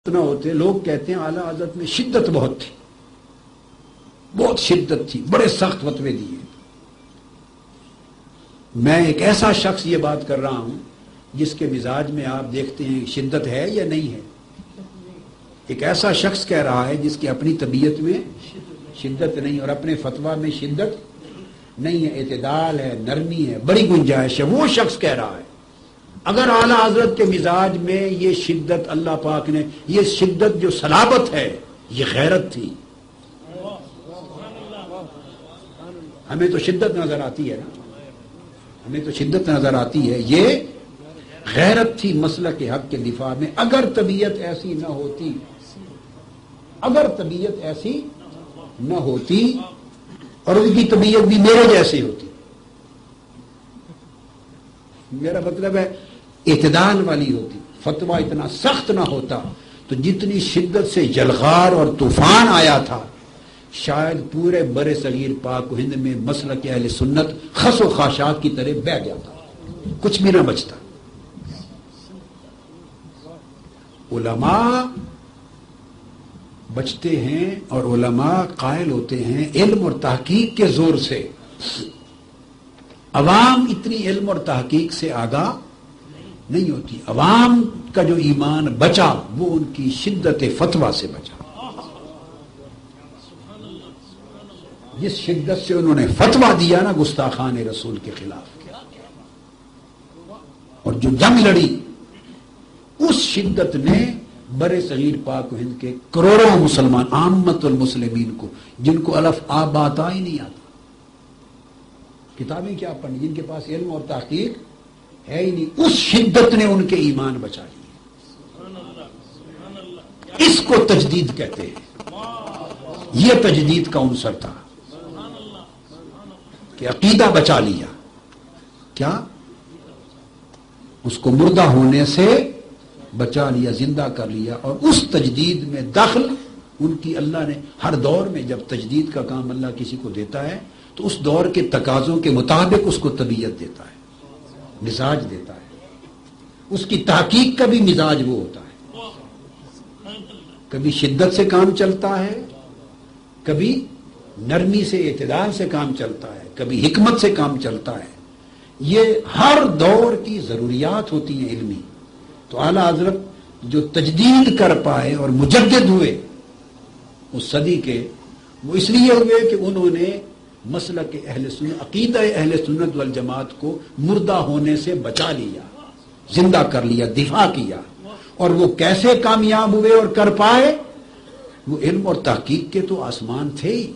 نہ ہوتے. لوگ کہتے ہیں اعلیٰ حضرت میں شدت بہت تھی, بہت شدت تھی, بڑے سخت فتوے دیے. میں ایک ایسا شخص یہ بات کر رہا ہوں جس کے مزاج میں آپ دیکھتے ہیں شدت ہے یا نہیں ہے. ایک ایسا شخص کہہ رہا ہے جس کی اپنی طبیعت میں شدت نہیں اور اپنے فتویٰ میں شدت نہیں ہے, اعتدال ہے, نرمی ہے, بڑی گنجائش ہے. وہ شخص کہہ رہا ہے اگر اعلیٰ حضرت کے مزاج میں یہ شدت, اللہ پاک نے یہ شدت جو صلابت ہے یہ غیرت تھی. ہمیں تو شدت نظر آتی ہے نا, ہمیں تو شدت نظر آتی ہے, یہ غیرت تھی مسلک کے حق کے دفاع میں. اگر طبیعت ایسی نہ ہوتی, اگر طبیعت ایسی نہ ہوتی اور ان کی طبیعت بھی میرے جیسی ہوتی, میرا مطلب ہے اعتدال والی ہوتی, فتویٰ اتنا سخت نہ ہوتا, تو جتنی شدت سے جلغار اور طوفان آیا تھا شاید پورے بر صغیر پاک و ہند میں مسلک اہل سنت خس و خاشاک کی طرح بہہ گیا تھا, کچھ بھی نہ بچتا. علماء بچتے ہیں اور علماء قائل ہوتے ہیں علم اور تحقیق کے زور سے. عوام اتنی علم اور تحقیق سے آگاہ نہیں ہوتی. عوام کا جو ایمان بچا وہ ان کی شدت فتویٰ سے بچا. جس شدت سے انہوں نے فتویٰ دیا نا گستاخان رسول کے خلاف اور جو جنگ لڑی, اس شدت نے بر صغیر پاک و ہند کے کروڑوں مسلمان عامت المسلمین کو, جن کو الف آب آتا ہی نہیں آتا, کتابیں کیا پڑھنی, جن کے پاس علم اور تحقیق ہے ہی نہیں, اس شدت نے ان کے ایمان بچا لیے. اس کو تجدید کہتے ہیں. یہ تجدید کا عنصر تھا کہ عقیدہ بچا لیا. کیا اس کو مردہ ہونے سے بچا لیا, زندہ کر لیا. اور اس تجدید میں دخل ان کی اللہ نے ہر دور میں, جب تجدید کا کام اللہ کسی کو دیتا ہے تو اس دور کے تقاضوں کے مطابق اس کو طبیعت دیتا ہے, مزاج دیتا ہے. اس کی تحقیق کا بھی مزاج وہ ہوتا ہے. کبھی شدت سے کام چلتا ہے, کبھی نرمی سے اعتدال سے کام چلتا ہے, کبھی حکمت سے کام چلتا ہے. یہ ہر دور کی ضروریات ہوتی ہیں علمی. تو اعلیٰ حضرت جو تجدید کر پائے اور مجدد ہوئے اس صدی کے, وہ اس لیے ہوئے کہ انہوں نے مسلک اہل سنت, عقیدہ اہل سنت والجماعت کو مردہ ہونے سے بچا لیا, زندہ کر لیا, دفاع کیا. اور وہ کیسے کامیاب ہوئے اور کر پائے؟ وہ علم اور تحقیق کے تو آسمان تھے ہی.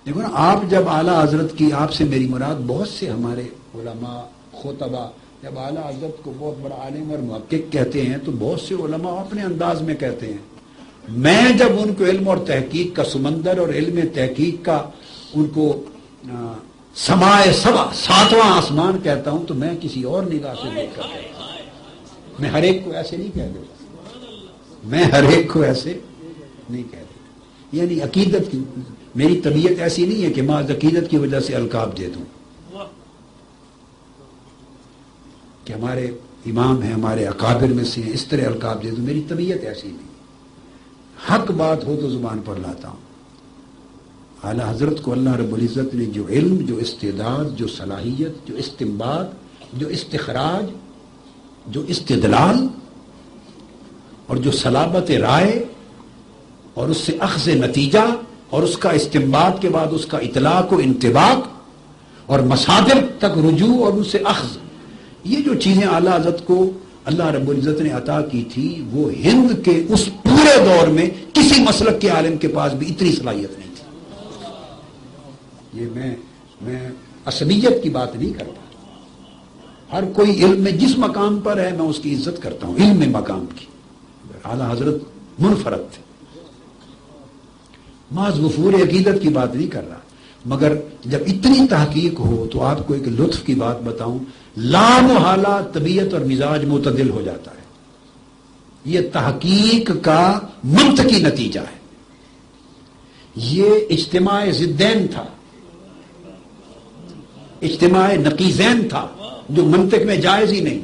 دیکھو نا, آپ جب اعلیٰ حضرت کی, آپ سے میری مراد بہت سے ہمارے علماء خطبہ, جب اعلیٰ حضرت کو بہت بڑا عالم اور محقق کہتے ہیں تو بہت سے علماء اپنے انداز میں کہتے ہیں. میں جب ان کو علم اور تحقیق کا سمندر اور علم تحقیق کا ان کو سمائے سوا, ساتواں آسمان کہتا ہوں, تو میں کسی اور نگاہ سے دیکھ کر کہتا ہوں. میں ہر ایک کو ایسے نہیں کہہ دیتا, میں ہر ایک کو ایسے نہیں کہہ دیتا. یعنی عقیدت کی میری طبیعت ایسی نہیں ہے کہ میں عقیدت کی وجہ سے القاب دے دوں کہ ہمارے امام ہیں, ہمارے اکابر میں سے ہیں, اس طرح القاب دے دوں. میری طبیعت ایسی نہیں. حق بات ہو تو زبان پر لاتا ہوں. اعلیٰ حضرت کو اللہ رب العزت نے جو علم, جو استعداد, جو صلاحیت, جو استنباط, جو استخراج, جو استدلال اور جو صلابت رائے اور اس سے اخذ نتیجہ اور اس کا استنباط کے بعد اس کا اطلاق و انطباق اور مصادر تک رجوع اور ان سے اخذ, یہ جو چیزیں اعلیٰ حضرت کو اللہ رب العزت نے عطا کی تھی, وہ ہند کے اس پورے دور میں کسی مسلک کے عالم کے پاس بھی اتنی صلاحیت نہیں تھی. یہ میں عصبیت کی بات نہیں کرتا. ہر کوئی علم میں جس مقام پر ہے میں اس کی عزت کرتا ہوں, علم میں مقام کی. اعلیٰ حضرت منفرد تھے. محض وفور عقیدت کی بات نہیں کر رہا, مگر جب اتنی تحقیق ہو تو آپ کو ایک لطف کی بات بتاؤں, لامحالہ طبیعت اور مزاج معتدل ہو جاتا ہے. یہ تحقیق کا منطقی نتیجہ ہے. یہ اجتماع ضدین تھا, اجتماع نقیضین تھا, جو منطق میں جائز ہی نہیں.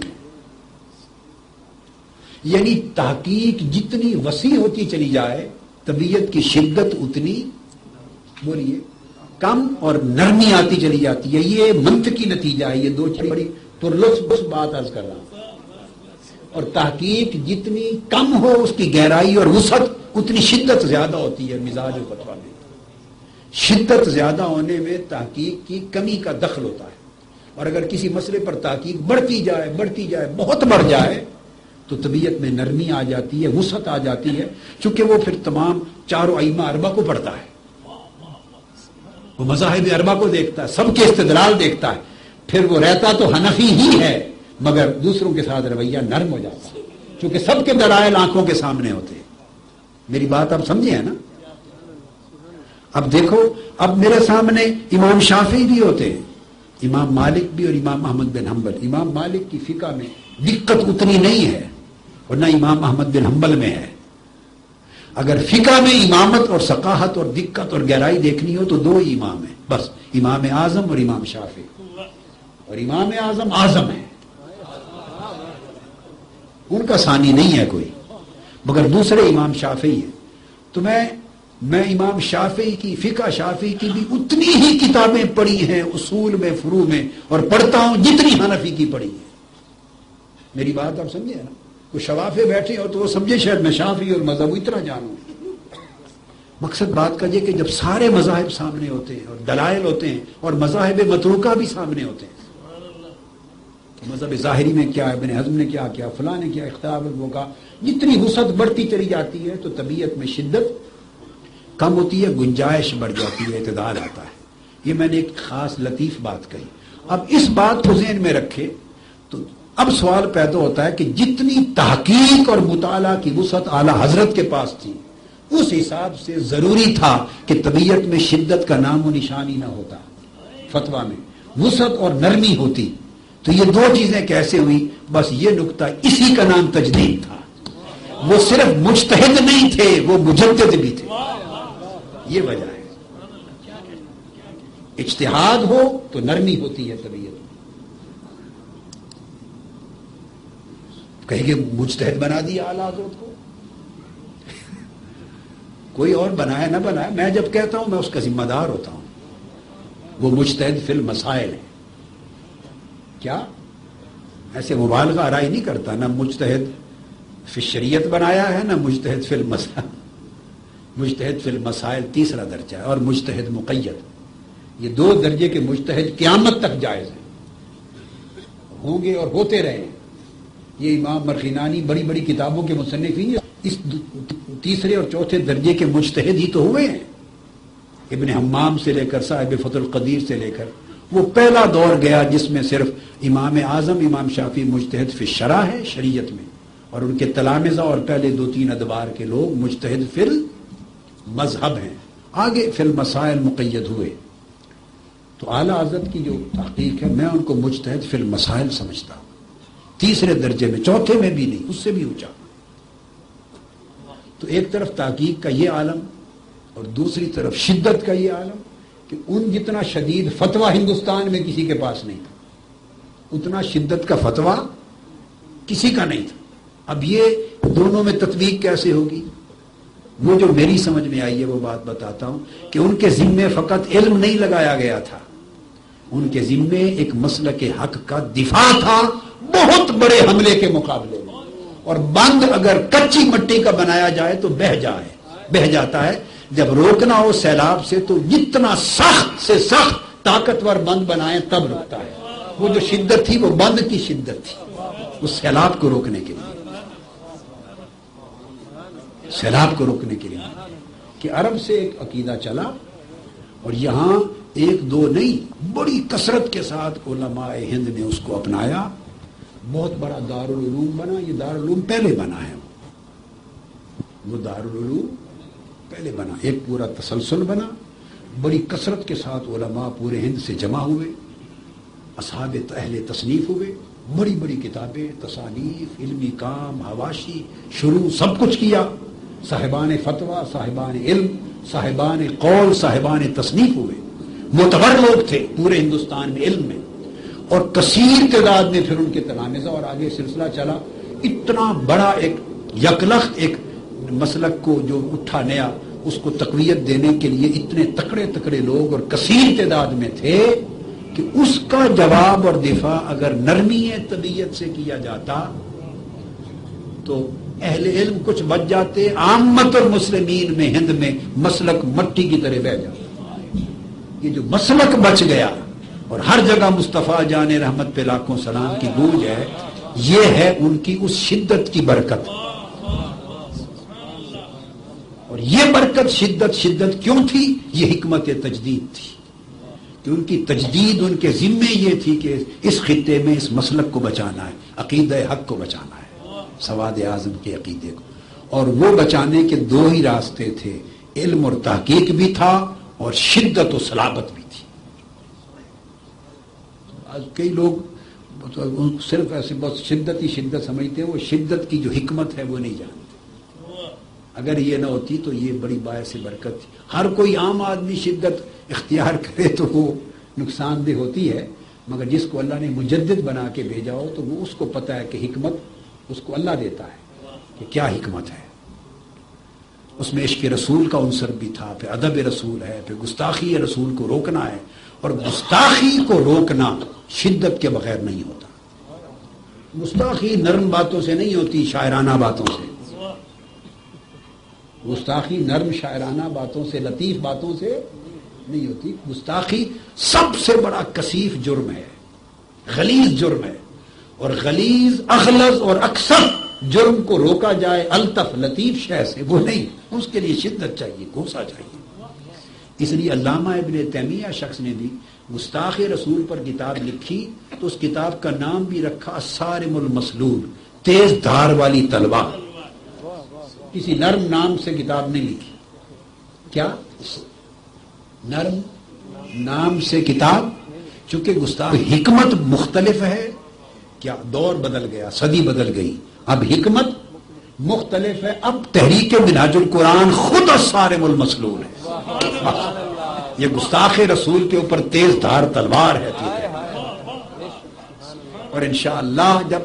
یعنی تحقیق جتنی وسیع ہوتی چلی جائے طبیعت کی شدت اتنی بولیے کم اور نرمی آتی چلی جاتی ہے. یہ منطقی نتیجہ ہے. یہ دو بڑی پرلطف بات عرض کر رہا ہوں. اور تحقیق جتنی کم ہو اس کی گہرائی اور وسعت اتنی شدت زیادہ ہوتی ہے. مزاج و فتویٰ میں شدت زیادہ ہونے میں تحقیق کی کمی کا دخل ہوتا ہے. اور اگر کسی مسئلے پر تحقیق بڑھتی جائے بہت بڑھ جائے تو طبیعت میں نرمی آ جاتی ہے, وسعت آ جاتی ہے. چونکہ وہ پھر تمام چاروں ائمہ اربعہ کو پڑھتا ہے, وہ مذاہب اربعہ کو دیکھتا ہے, سب کے استدلال دیکھتا ہے. پھر وہ رہتا تو حنفی ہی ہے مگر دوسروں کے ساتھ رویہ نرم ہو جاتا ہے چونکہ سب کے دلائل آنکھوں کے سامنے ہوتے ہیں. میری بات آپ سمجھے ہیں نا؟ اب دیکھو, اب میرے سامنے امام شافعی بھی ہوتے ہیں, امام مالک بھی اور امام احمد بن حنبل. امام مالک کی فقہ میں دقت اتنی نہیں ہے اور نہ امام احمد بن حنبل میں ہے. اگر فقہ میں امامت اور ثقاہت اور دقت اور گہرائی دیکھنی ہو تو دو ہی امام ہیں بس, امام اعظم اور امام شافعی. اور امام اعظم اعظم ہے, ان کا ثانی نہیں ہے کوئی, مگر دوسرے امام شافعی ہیں. تو میں امام شافعی کی فقہ شافعی کی بھی اتنی ہی کتابیں پڑھی ہیں اصول میں فروع میں, اور پڑھتا ہوں جتنی حنفی کی پڑھی ہے. میری بات آپ سمجھے نا؟ کوئی شوافے بیٹھے ہو تو وہ سمجھے شاید میں شافعی اور مذہب اتنا جانوں. مقصد بات کا یہ کہ جب سارے مذاہب سامنے ہوتے ہیں اور دلائل ہوتے ہیں اور مذاہب متروکہ بھی سامنے ہوتے ہیں, مذہب ظاہری میں کیا ہے, ابن حزم نے کیا کیا, فلاں نے کیا اختلاف وہ کا, جتنی وسعت بڑھتی چلی جاتی ہے تو طبیعت میں شدت کم ہوتی ہے, گنجائش بڑھ جاتی ہے, اعتدال آتا ہے. یہ میں نے ایک خاص لطیف بات کہی. اب اس بات کو ذہن میں رکھے تو اب سوال پیدا ہوتا ہے کہ جتنی تحقیق اور مطالعہ کی وسعت اعلیٰ حضرت کے پاس تھی اس حساب سے ضروری تھا کہ طبیعت میں شدت کا نام و نشان ہی نہ ہوتا, فتویٰ میں وسعت اور نرمی ہوتی. تو یہ دو چیزیں کیسے ہوئی؟ بس یہ نقطہ, اسی کا نام تجدید تھا. وہ صرف مجتہد نہیں تھے, وہ مجدد بھی تھے. یہ وجہ ہے. اجتہاد ہو تو نرمی ہوتی ہے طبیعت میں. کہیں گے مجتہد بنا دیا اعلیٰ حضرت کو, کوئی اور بنایا نہ بنایا, میں جب کہتا ہوں میں اس کا ذمہ دار ہوتا ہوں. وہ مجتہد فی المسائل ہے. کیا ایسے مبالغہ آرائی نہیں کرتا, نہ مجتہد فی الشریعت بنایا ہے نہ مجتہد فی المسائل. مجتہد فی المسائل تیسرا درجہ ہے, اور مجتہد مقید, یہ دو درجے کے مجتہد قیامت تک جائز ہیں, ہوں گے اور ہوتے رہے. یہ امام مرخینانی بڑی بڑی کتابوں کے مصنفین اس تیسرے اور چوتھے درجے کے مجتہد ہی تو ہوئے ہیں. ابن حمام سے لے کر صاحب فتح القدیر سے لے کر وہ پہلا دور گیا جس میں صرف امام اعظم امام شافعی مجتہد فی الشرع ہے شریعت میں, اور ان کے تلامذہ اور پہلے دو تین ادوار کے لوگ مجتہد فی المذہب ہیں. آگے فی المسائل مقید ہوئے. تو اعلیٰ حضرت کی جو تحقیق ہے میں ان کو مجتہد فی المسائل سمجھتا ہوں, تیسرے درجے میں, چوتھے میں بھی نہیں, اس سے بھی اونچا. تو ایک طرف تحقیق کا یہ عالم اور دوسری طرف شدت کا یہ عالم کہ ان جتنا شدید فتویٰ ہندوستان میں کسی کے پاس نہیں تھا, اتنا شدت کا فتویٰ کسی کا نہیں تھا. اب یہ دونوں میں تطبیق کیسے ہوگی؟ وہ جو میری سمجھ میں آئی ہے وہ بات بتاتا ہوں کہ ان کے ذمے فقط علم نہیں لگایا گیا تھا, ان کے ذمے ایک مسلک حق کا دفاع تھا بہت بڑے حملے کے مقابلے میں. اور بند اگر کچی مٹی کا بنایا جائے تو بہہ جاتا ہے. جب روکنا ہو سیلاب سے تو جتنا سخت سے سخت طاقتور بند بنائیں تب رکتا ہے. وہ جو شدت تھی وہ بند کی شدت تھی, اس سیلاب کو روکنے کے لیے, سیلاب کو روکنے کے لیے کہ عرب سے ایک عقیدہ چلا اور یہاں ایک دو نہیں بڑی کثرت کے ساتھ علماء ہند نے اس کو اپنایا. بہت بڑا دارالعلوم بنا. یہ دارالعلوم پہلے بنا ہے, وہ دارالعلوم پہلے بنا, ایک پورا تسلسل بنا. بڑی کثرت کے ساتھ علماء پورے ہند سے جمع ہوئے, اصحاب اہل تصنیف ہوئے, بڑی بڑی کتابیں, تصانیف, علمی کام, حواشی, شروع سب کچھ کیا. صاحبان فتویٰ, صاحبان علم, صاحبان قول, صاحبان تصنیف ہوئے. معتبر لوگ تھے پورے ہندوستان میں علم میں, اور کثیر تعداد میں پھر ان کے تلامذہ, اور آگے سلسلہ چلا. اتنا بڑا ایک یکلخت ایک مسلک کو جو اٹھا نیا، اس کو تقویت دینے کے لیے اتنے تکڑے تکڑے لوگ اور کثیر تعداد میں تھے کہ اس کا جواب اور دفاع اگر نرمی طبیعت سے کیا جاتا تو اہل علم کچھ بچ جاتے، عامت اور مسلمین میں ہند میں مسلک مٹی کی طرح بہ جاتا۔ یہ جو مسلک بچ گیا اور ہر جگہ مصطفیٰ جان رحمت پہ لاکھوں سلام کی گونج ہے، یہ ہے ان کی اس شدت کی برکت۔ اور یہ برکت شدت کیوں تھی؟ یہ حکمت تجدید تھی کہ ان کی تجدید ان کے ذمے یہ تھی کہ اس خطے میں اس مسلک کو بچانا ہے، عقیدہ حق کو بچانا ہے، سواد اعظم کے عقیدے کو۔ اور وہ بچانے کے دو ہی راستے تھے، علم اور تحقیق بھی تھا اور شدت و صلابت بھی تھی۔ آج کئی لوگ صرف ایسے بہت شدت ہی شدت سمجھتے ہیں، وہ شدت کی جو حکمت ہے وہ نہیں جانتے۔ اگر یہ نہ ہوتی تو یہ بڑی باعث برکت تھی۔ ہر کوئی عام آدمی شدت اختیار کرے تو وہ نقصان دہ ہوتی ہے، مگر جس کو اللہ نے مجدد بنا کے بھیجا ہو تو وہ اس کو پتہ ہے کہ حکمت اس کو اللہ دیتا ہے کہ کیا حکمت ہے۔ اس میں عشق رسول کا عنصر بھی تھا، پھر ادب رسول ہے، پھر گستاخی رسول کو روکنا ہے، اور گستاخی کو روکنا شدت کے بغیر نہیں ہوتا۔ گستاخی نرم باتوں سے نہیں ہوتی، شاعرانہ باتوں سے۔ گستاخی نرم شاعرانہ باتوں سے، لطیف باتوں سے نہیں ہوتی۔ گستاخی سب سے بڑا کثیف جرم ہے، غلیظ جرم ہے، اور غلیظ، اغلظ اور اکثر جرم کو روکا جائے الطف لطیف شے سے، وہ نہیں، اس کے لیے شدت چاہیے، غصہ چاہیے۔ اس لیے علامہ ابن تیمیہ شخص نے بھی گستاخ رسول پر کتاب لکھی تو اس کتاب کا نام بھی رکھا الصارم المسلول، تیز دھار والی تلوار۔ کسی نرم نام سے کتاب نہیں لکھی۔ کیا نرم نام سے کتاب؟ چونکہ گستاخ حکمت مختلف ہے، کیا دور بدل گیا، صدی بدل گئی، اب حکمت مختلف ہے، اب تحریک منہاج القرآن خود الصارم المسلول ہے۔ یہ گستاخ رسول کے اوپر تیز دھار تلوار ہے، اور انشاءاللہ جب